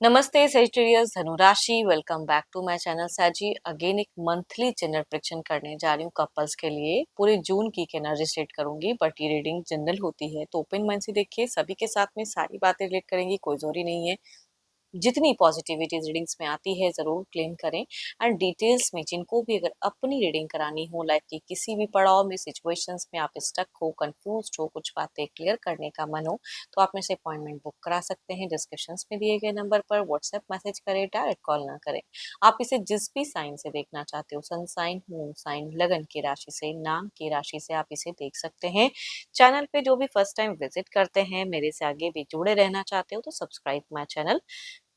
नमस्ते सेजिटेरियस धनुराशि, welcome back to my channel साजी। अगेन एक मंथली जनरल प्रेडिक्शन करने जा रही हूँ कपल्स के लिए। पूरे जून की एनर्जी सेट करूंगी, बट ये रीडिंग जनरल होती है तो ओपन माइंड से देखिए। सभी के साथ में सारी बातें रिलेट करेंगी, कोई जोरी नहीं है। जितनी पॉजिटिविटी रीडिंग्स में आती है जरूर क्लेम करें। एंड डिटेल्स में जिनको भी अगर अपनी रीडिंग करानी हो, लाइफ के किसी भी पड़ाव में, सिचुएशंस में आप स्टक हो, कंफ्यूज हो, कुछ बातें क्लियर करने का मन हो, तो आप मेरे से अपॉइंटमेंट बुक करा सकते हैं। डिस्क्रिप्शंस में दिए गए नंबर पर व्हाट्सएप मैसेज करें, डायरेक्ट कॉल ना करें। आप इसे जिस भी साइन से देखना चाहते हो, सन साइन, मून साइन, लगन की राशि से, नाम की राशि से, आप इसे देख सकते हैं। चैनल पे जो भी फर्स्ट टाइम विजिट करते हैं, मेरे से आगे भी जुड़े रहना चाहते हो, तो subscribe my channel,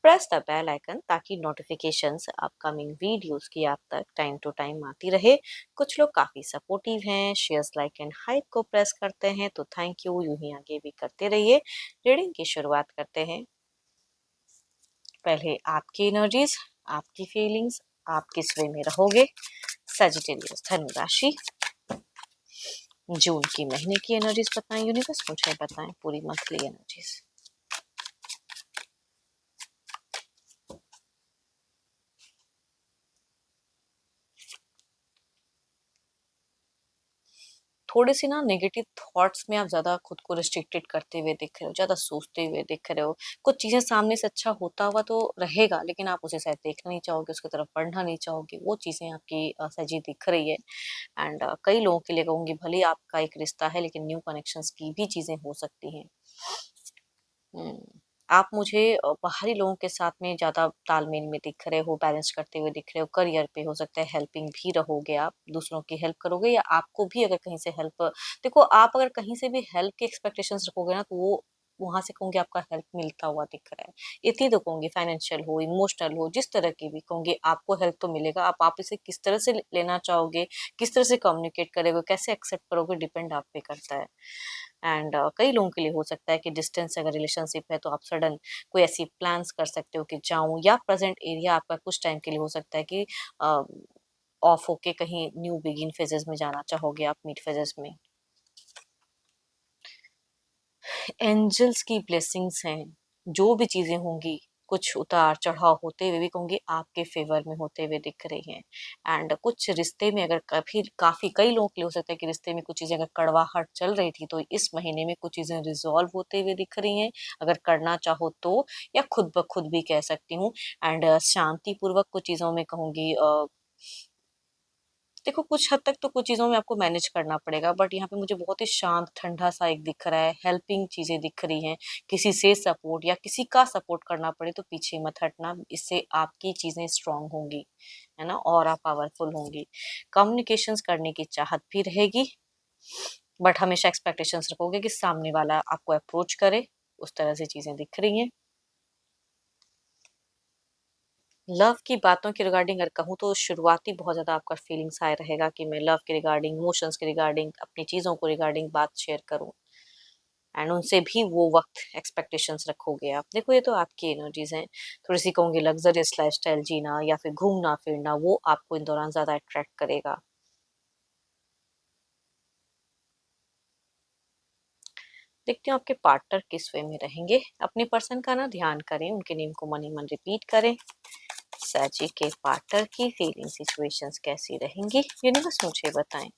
press the bell icon, ताकि नोटिफिकेशंस अपकमिंग वीडियोस की आप तक टाइम टू टाइम आती रहे। कुछ लोग काफी सपोर्टिव हैं, शेयर्स, लाइक एंड हाइप को प्रेस करते हैं, तो थैंक यू। यूं ही आगे भी करते रहिए। रीडिंग की शुरुआत करते हैं। पहले आपकी एनर्जीज, आपकी फीलिंग्स, आप किस वे में रहोगे। सजिटेरियस धनु राशि, जून की महीने की एनर्जीज बताएं यूनिवर्स, मुझे बताएं पूरी मंथली एनर्जीज। थोड़े से ना नेगेटिव थॉट्स में आप ज़्यादा खुद को रिस्ट्रिक्टेड करते हुए दिख रहे हो, ज़्यादा सोचते हुए दिख रहे हो। कुछ चीज़ें सामने से अच्छा होता हुआ तो रहेगा, लेकिन आप उसे शायद देखना नहीं चाहोगे, उसकी तरफ बढ़ना नहीं चाहोगे। वो चीज़ें आपकी सजी दिख रही है। एंड कई लोगों के लिए कहूँगी, भले ही आपका एक रिश्ता है, लेकिन न्यू कनेक्शंस की भी चीज़ें हो सकती हैं। आप मुझे बाहरी लोगों के साथ में ज़्यादा तालमेल में दिख रहे हो, बैलेंस करते हुए दिख रहे हो। करियर पे हो सकता है हेल्पिंग भी रहोगे, आप दूसरों की हेल्प करोगे, या आपको भी अगर कहीं से हेल्प, देखो आप अगर कहीं से भी हेल्प की एक्सपेक्टेशंस रखोगे ना, तो वो वहां से कहूंगी आपका हेल्प मिलता हुआ दिख रहा है। इतनी तो कहूंगी, फाइनेंशियल हो, इमोशनल हो, जिस तरह की भी कहूंगी, आपको हेल्प तो मिलेगा। आप इसे किस तरह से लेना चाहोगे, किस तरह से कम्युनिकेट करोगे, कैसे एक्सेप्ट करोगे, डिपेंड आप पे करता है। एंड कई लोगों के लिए हो सकता है कि डिस्टेंस अगर रिलेशनशिप है, तो आप सडन कोई ऐसी प्लान्स कर सकते हो कि जाऊं, या प्रेजेंट एरिया आपका कुछ टाइम के लिए हो सकता है कि ऑफ होके कहीं न्यू बिगिन फेजेस में जाना चाहोगे, आप मिड फेजेस में। एंजल्स की ब्लेसिंग्स हैं। जो भी चीजें होंगी, कुछ उतार चढ़ाव होते हुए भी कहूंगी आपके फेवर में होते हुए दिख रही हैं। एंड कुछ रिश्ते में अगर कभी काफी कई लोगों के लिए हो सकता है कि रिश्ते में कुछ चीजें अगर कड़वाहट चल रही थी, तो इस महीने में कुछ चीजें रिजॉल्व होते हुए दिख रही हैं, अगर करना चाहो तो, या खुद ब खुद भी कह सकती हूँ। एंड शांति पूर्वक कुछ चीजों में कहूंगी, देखो कुछ हद तक तो कुछ चीज़ों में आपको मैनेज करना पड़ेगा, बट यहाँ पे मुझे बहुत ही शांत ठंडा सा एक दिख रहा है। हेल्पिंग चीज़ें दिख रही हैं। किसी से सपोर्ट या किसी का सपोर्ट करना पड़े तो पीछे मत हटना, इससे आपकी चीज़ें स्ट्रांग होंगी, है ना, और आप पावरफुल होंगी। कम्युनिकेशंस करने की चाहत भी रहेगी, बट हमेशा एक्सपेक्टेशंस रखोगे कि सामने वाला आपको अप्रोच करे। उस तरह से चीज़ें दिख रही हैं। लव की बातों के रिगार्डिंग अगर कहूँ, तो शुरुआती बहुत ज़्यादा आपका फीलिंग्स हाई रहेगा कि मैं लव के रिगार्डिंग, इमोशंस के रिगार्डिंग, अपनी चीज़ों को रिगार्डिंग बात शेयर करूँ। एंड उनसे भी वो वक्त एक्सपेक्टेशंस रखोगे आप। देखो ये तो आपकी एनर्जीज हैं। थोड़ी सी कहूँगी लग्जरियस लाइफस्टाइल जीना, या फिर घूमना फिरना, वो आपको इन दौरान ज़्यादा अट्रैक्ट करेगा। देखती हूँ आपके पार्टनर किस वे में रहेंगे। अपने पर्सन का ना ध्यान करें, उनके नेम को मन ही मन रिपीट करें। सची के पार्टनर की फीलिंग सिचुएशंस कैसी रहेंगी, यूनिवर्स मुझे बताएं।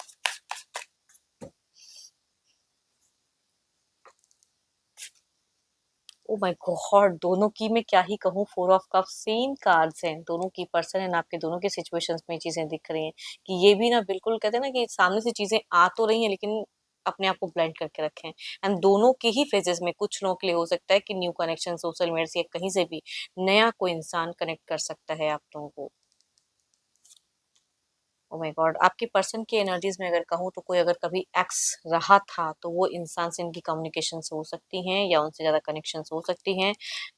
ओ माय गॉड, दोनों की मैं क्या ही कहूँ, four of cup same cards हैं। दोनों की पर्सन एंड आपके दोनों के सिचुएशंस में चीजें दिख रही हैं कि ये भी ना, बिल्कुल कहते हैं ना कि सामने से चीजें आ तो रही हैं, लेकिन अपने आप को ब्लाइंड करके रखें। एंड दोनों के ही फेजेस में कुछ लोगों के लिए हो सकता है कि न्यू कनेक्शन सोशल मीडिया से या कहीं से भी नया कोई इंसान कनेक्ट कर सकता है आप लोगों को। ओ माय गॉड, आपके पर्सन की एनर्जीज में अगर कहूँ, तो कोई अगर कभी एक्स रहा था, तो वो इंसान से इनकी कम्युनिकेशन हो सकती हैं, या उनसे ज़्यादा कनेक्शन हो सकती हैं।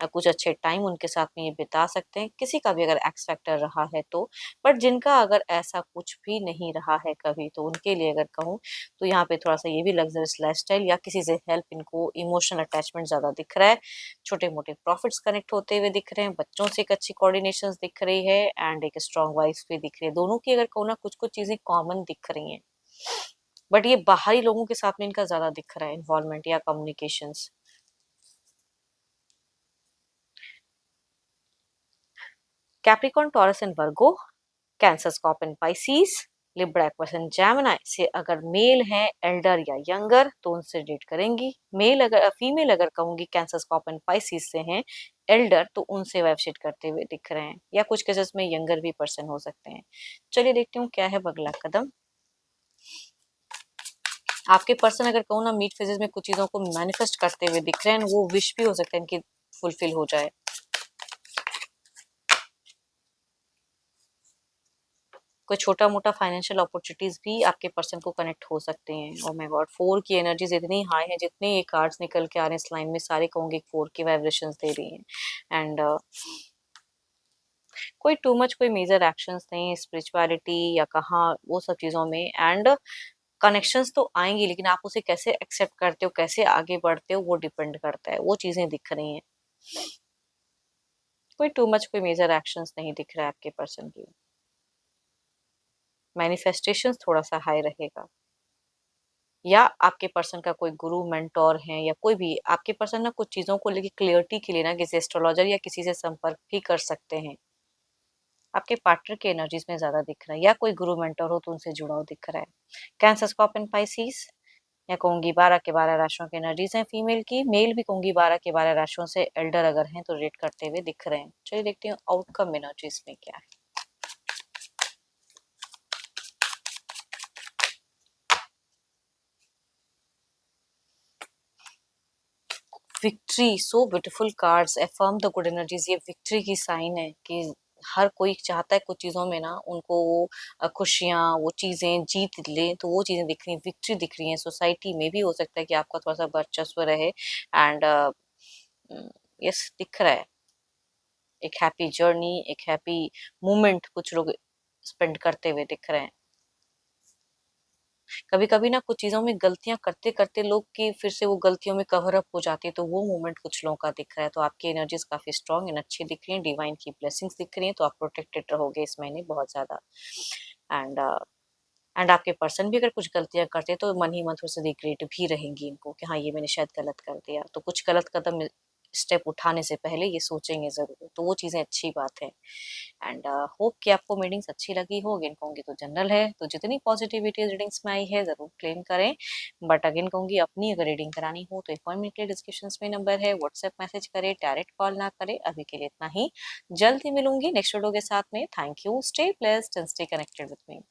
कुछ अच्छे टाइम उनके साथ में ये बिता सकते हैं, किसी का भी अगर एक्स फैक्टर रहा है तो। बट जिनका अगर ऐसा कुछ भी नहीं रहा है कभी, तो उनके लिए अगर कहूँ, तो यहाँ पे थोड़ा सा ये भी लग्जरियस लाइफस्टाइल या किसी से हेल्प, इनको इमोशनल अटैचमेंट ज़्यादा दिख रहा है। छोटे मोटे प्रॉफिट्स कनेक्ट होते हुए दिख रहे हैं, बच्चों से एक अच्छी कोऑर्डिनेशन दिख रही है, एंड एक स्ट्रॉन्ग वाइफ भी दिख रही है। दोनों की अगर कहूँ ना, कुछ कुछ चीजें कॉमन दिख रही हैं, बट ये बाहरी लोगों के साथ में इनका ज्यादा दिख रहा है, इन्वॉल्वमेंट या communications. Capricorn, taurus and Virgo, cancer, scorpion, Pisces, Libra, Aquarius and Gemini से अगर मेल है एल्डर या यंगर तो उनसे डेट करेंगी। मेल अगर फीमेल अगर कहूंगी कैंसर, स्कॉर्पियन, पाइसिस से हैं एल्डर तो उनसे वाइफ शेड करते हुए दिख रहे हैं, या कुछ केसेस में यंगर भी पर्सन हो सकते हैं। चलिए देखती हूँ क्या है अगला कदम। आपके पर्सन अगर कहूँ ना मीट फेजेस में कुछ चीजों को मैनिफेस्ट करते हुए दिख रहे हैं, वो विश भी हो सकता है इनकी फुलफिल हो जाए। कोई छोटा मोटा फाइनेंशियल अपॉर्चुनिटीज भी आपके पर्सन को कनेक्ट हो सकते हैं। ओह माय गॉड, 4 की एनर्जीज इतनी हाई है, जितने ये कार्ड्स निकल के आ रहे हैं इस लाइन में सारे कहूंगी 4 की वाइब्रेशंस दे रही हैं। एंड कोई टू मच कोई मेजर एक्शंस नहीं स्पिरिचुअलिटी या कहाँ वो सब चीजों में। एंड कनेक्शंस तो आएंगी, लेकिन आप उसे कैसे एक्सेप्ट करते हो, कैसे आगे बढ़ते हो, वो डिपेंड करता है। वो चीजें दिख रही हैं। कोई टू मच कोई मेजर एक्शंस नहीं दिख रहा है आपके पर्सन की। मैनिफेस्टेशंस थोड़ा सा हाई रहेगा, या आपके पर्सन का कोई गुरु मेंटोर है, या कोई भी आपके पर्सन ना कुछ चीजों को लेके क्लियरिटी के लिए ना किसी एस्ट्रोलॉजर या किसी से संपर्क भी कर सकते हैं। आपके पार्टनर के एनर्जीज में ज्यादा दिख रहा है, या कोई गुरु मेंटोर हो तो उनसे जुड़ा हुआ दिख रहा है। कैंसर, स्कॉर्पियन, पाइसिस या कहूंगी 12 के 12 राशियों की एनर्जीज हैं फीमेल की। मेल भी कहूंगी 12 के 12 राशियों से एल्डर अगर हैं तो रेट करते हुए दिख रहे हैं। चलिए देखते हैं आउटकम एनर्जीज में क्या है। Victory, so beautiful cards, affirm the good energies. ये विक्ट्री की साइन है कि हर कोई चाहता है कुछ चीजों में ना उनको वो खुशियां, वो चीजें जीत ले, तो वो चीजें दिख रही हैं, विक्ट्री दिख रही है। सोसाइटी में भी हो सकता है कि आपका थोड़ा सा वर्चस्व रहे। एंड यस दिख रहा है एक हैप्पी जर्नी, एक हैप्पी मोमेंट कुछ लोग स्पेंड करते हुए दिख रहे हैं। कभी कभी ना कुछ चीजों में गलतियां करते करते लोग की फिर से वो गलतियों में कवर अप हो जाती है, तो वो मोमेंट कुछ लोगों का दिख रहा है। तो आपकी एनर्जीज काफी स्ट्रांग एंड अच्छी दिख रही है, डिवाइन की ब्लेसिंग्स दिख रही है, तो आप प्रोटेक्टेड रहोगे इस महीने बहुत ज्यादा। एंड आपके पर्सन भी अगर कुछ गलतियां करते हैं तो मन ही मन थोड़ा सा रिग्रेट भी रहेंगी इनको कि हाँ ये मैंने शायद गलत कर दिया, तो कुछ गलत कदम स्टेप उठाने से पहले ये सोचेंगे जरूर, तो वो चीजें अच्छी बात है। एंड होप कि आपको रीडिंग्स अच्छी लगी हो। अगेन कहूंगी तो जनरल है, तो जितनी पॉजिटिविटी रीडिंग्स में आई है जरूर क्लेम करें। बट अगेन कहूंगी अपनी अगर रीडिंग करानी हो तो अपॉइंटमेंट के लिए डिस्क्रिप्शन में नंबर है, व्हाट्सएप मैसेज करें, डायरेक्ट कॉल ना करें। अभी के लिए इतना ही, जल्द ही मिलूंगी नेक्स्ट वीडियो के साथ में। Thank you, stay blessed and stay connected with me.